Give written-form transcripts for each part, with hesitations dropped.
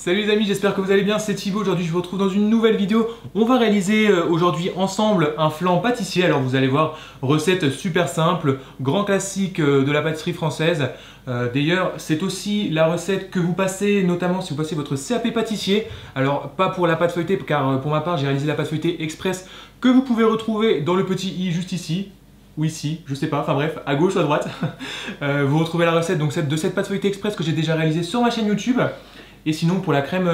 Salut les amis, j'espère que vous allez bien, c'est Thibaut. Aujourd'hui je vous retrouve dans une nouvelle vidéo. On va réaliser aujourd'hui ensemble un flan pâtissier. Alors vous allez voir, recette super simple, grand classique de la pâtisserie française. D'ailleurs c'est aussi la recette que vous passez, notamment si vous passez votre CAP pâtissier. Alors pas pour la pâte feuilletée, car pour ma part j'ai réalisé la pâte feuilletée express que vous pouvez retrouver dans le petit i juste ici. Ou ici, je sais pas, enfin bref, à gauche ou à droite. Vous retrouvez la recette donc, de cette pâte feuilletée express que j'ai déjà réalisée sur ma chaîne YouTube. Et sinon pour la crème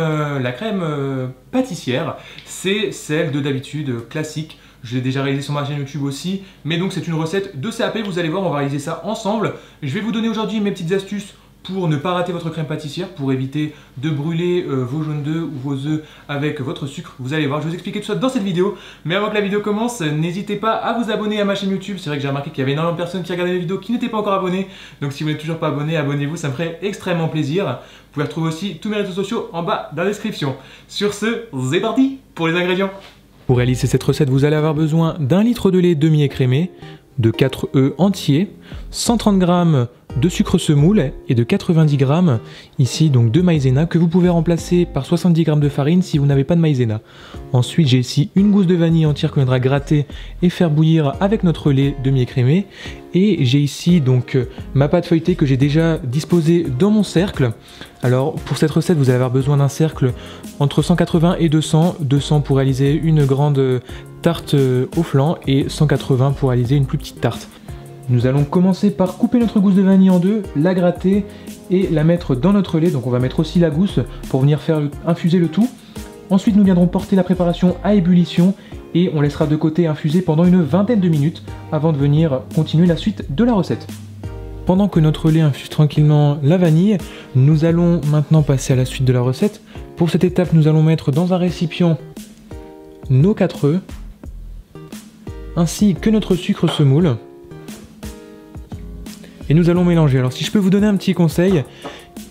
pâtissière, c'est celle de d'habitude, classique. Je l'ai déjà réalisée sur ma chaîne YouTube aussi. Mais donc c'est une recette de CAP, vous allez voir, on va réaliser ça ensemble. Je vais vous donner aujourd'hui mes petites astuces pour ne pas rater votre crème pâtissière, pour éviter de brûler vos jaunes d'œufs ou vos œufs avec votre sucre. Vous allez voir, je vais vous expliquer tout ça dans cette vidéo. Mais avant que la vidéo commence, n'hésitez pas à vous abonner à ma chaîne YouTube. C'est vrai que j'ai remarqué qu'il y avait énormément de personnes qui regardaient les vidéos qui n'étaient pas encore abonnées. Donc si vous n'êtes toujours pas abonné, abonnez-vous, ça me ferait extrêmement plaisir. Vous pouvez retrouver aussi tous mes réseaux sociaux en bas dans la description. Sur ce, c'est parti pour les ingrédients. Pour réaliser cette recette, vous allez avoir besoin d'1 litre de lait demi-écrémé, de 4 œufs entiers, 130 g de sucre semoule et de 90 g ici donc de maïzena que vous pouvez remplacer par 70 g de farine si vous n'avez pas de maïzena. Ensuite j'ai ici une gousse de vanille entière qu'on viendra gratter et faire bouillir avec notre lait demi-écrémé, et j'ai ici donc ma pâte feuilletée que j'ai déjà disposée dans mon cercle. Alors pour cette recette vous allez avoir besoin d'un cercle entre 180 et 200 pour réaliser une grande tarte au flan et 180 pour réaliser une plus petite tarte. Nous allons commencer par couper notre gousse de vanille en deux, la gratter et la mettre dans notre lait. Donc on va mettre aussi la gousse pour venir faire infuser le tout. Ensuite nous viendrons porter la préparation à ébullition et on laissera de côté infuser pendant une vingtaine de minutes avant de venir continuer la suite de la recette. Pendant que notre lait infuse tranquillement la vanille, nous allons maintenant passer à la suite de la recette. Pour cette étape, nous allons mettre dans un récipient nos 4 œufs ainsi que notre sucre semoule. Et nous allons mélanger. Alors si je peux vous donner un petit conseil,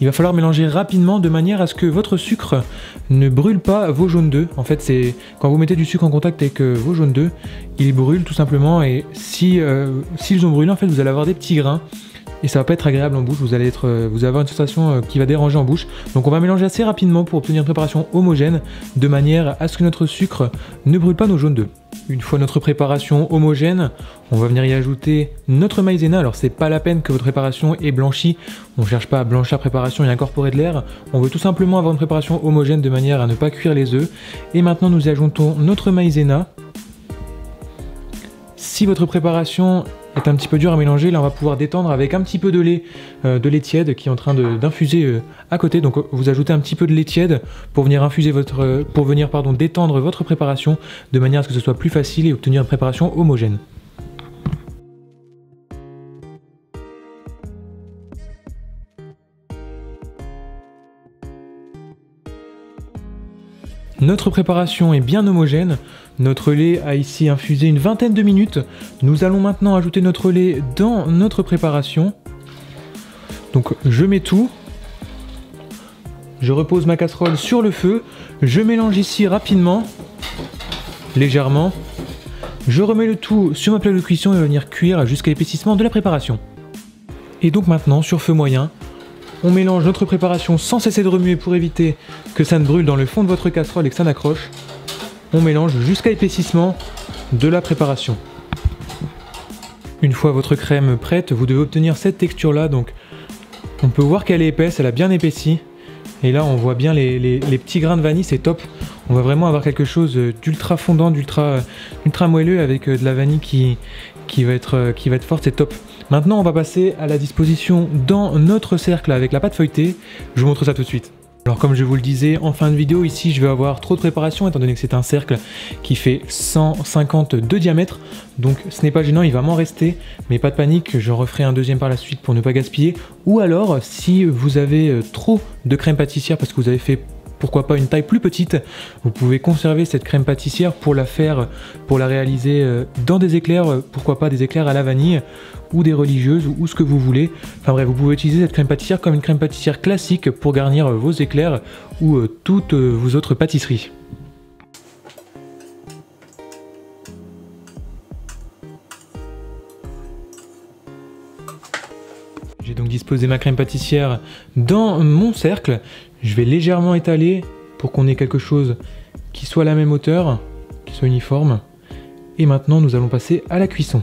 il va falloir mélanger rapidement de manière à ce que votre sucre ne brûle pas vos jaunes d'œufs. En fait, c'est quand vous mettez du sucre en contact avec vos jaunes d'œufs, ils brûlent tout simplement, et s'ils ont brûlé, en fait, vous allez avoir des petits grains et ça va pas être agréable en bouche. Vous allez avoir une sensation qui va déranger en bouche. Donc on va mélanger assez rapidement pour obtenir une préparation homogène de manière à ce que notre sucre ne brûle pas nos jaunes d'œufs. Une fois notre préparation homogène, on va venir y ajouter notre maïzena. Alors c'est pas la peine que votre préparation est blanchie, on ne cherche pas à blanchir la préparation et incorporer de l'air, on veut tout simplement avoir une préparation homogène de manière à ne pas cuire les œufs. Et maintenant nous y ajoutons notre maïzena. Si votre préparation est un petit peu dur à mélanger, là on va pouvoir détendre avec un petit peu de lait tiède qui est en train d'infuser à côté. Donc vous ajoutez un petit peu de lait tiède pour venir détendre votre préparation de manière à ce que ce soit plus facile et obtenir une préparation homogène. Notre préparation est bien homogène, notre lait a ici infusé une vingtaine de minutes. Nous allons maintenant ajouter notre lait dans notre préparation. Donc je mets tout, je repose ma casserole sur le feu, je mélange ici rapidement, légèrement, je remets le tout sur ma plaque de cuisson et va venir cuire jusqu'à l'épaississement de la préparation. Et donc maintenant sur feu moyen, on mélange notre préparation sans cesser de remuer pour éviter que ça ne brûle dans le fond de votre casserole et que ça n'accroche. On mélange jusqu'à épaississement de la préparation. Une fois votre crème prête, vous devez obtenir cette texture là. Donc on peut voir qu'elle est épaisse, elle a bien épaissi. Et là on voit bien les petits grains de vanille, c'est top. On va vraiment avoir quelque chose d'ultra fondant, d'ultra moelleux avec de la vanille qui va être forte, c'est top. Maintenant on va passer à la disposition dans notre cercle avec la pâte feuilletée. Je vous montre ça tout de suite. Alors comme je vous le disais en fin de vidéo, ici je vais avoir trop de préparation étant donné que c'est un cercle qui fait 150 de diamètre. Donc ce n'est pas gênant, il va m'en rester, mais pas de panique, je referai un deuxième par la suite pour ne pas gaspiller. Ou alors si vous avez trop de crème pâtissière parce que vous avez fait pourquoi pas une taille plus petite, vous pouvez conserver cette crème pâtissière pour la réaliser dans des éclairs, pourquoi pas des éclairs à la vanille ou des religieuses ou ce que vous voulez. Enfin bref, vous pouvez utiliser cette crème pâtissière comme une crème pâtissière classique pour garnir vos éclairs ou toutes vos autres pâtisseries. J'ai donc disposé ma crème pâtissière dans mon cercle. Je vais légèrement étaler pour qu'on ait quelque chose qui soit à la même hauteur, qui soit uniforme. Et maintenant, nous allons passer à la cuisson.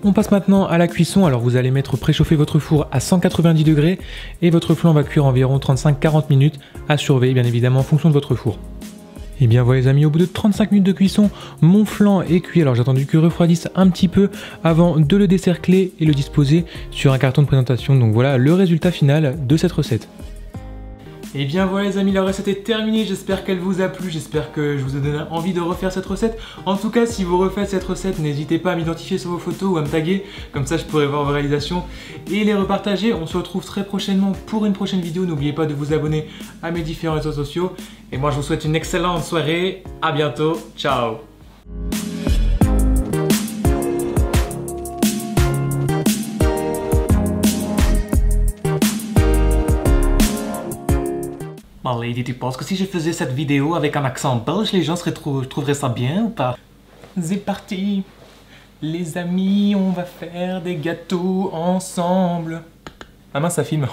On passe maintenant à la cuisson. Alors vous allez préchauffer votre four à 190 degrés et votre flan va cuire environ 35-40 minutes à surveiller bien évidemment en fonction de votre four. Et bien voilà les amis, au bout de 35 minutes de cuisson, mon flan est cuit. Alors j'ai attendu qu'il refroidisse un petit peu avant de le décercler et le disposer sur un carton de présentation. Donc voilà le résultat final de cette recette. Et bien voilà les amis, la recette est terminée, j'espère qu'elle vous a plu, j'espère que je vous ai donné envie de refaire cette recette. En tout cas, si vous refaites cette recette, n'hésitez pas à m'identifier sur vos photos ou à me taguer, comme ça je pourrai voir vos réalisations et les repartager. On se retrouve très prochainement pour une prochaine vidéo, n'oubliez pas de vous abonner à mes différents réseaux sociaux. Et moi je vous souhaite une excellente soirée, à bientôt, ciao. Bon, Lady, tu penses que si je faisais cette vidéo avec un accent belge, les gens trouveraient ça bien ou pas? C'est parti! Les amis, on va faire des gâteaux ensemble. Ah mince, ça filme.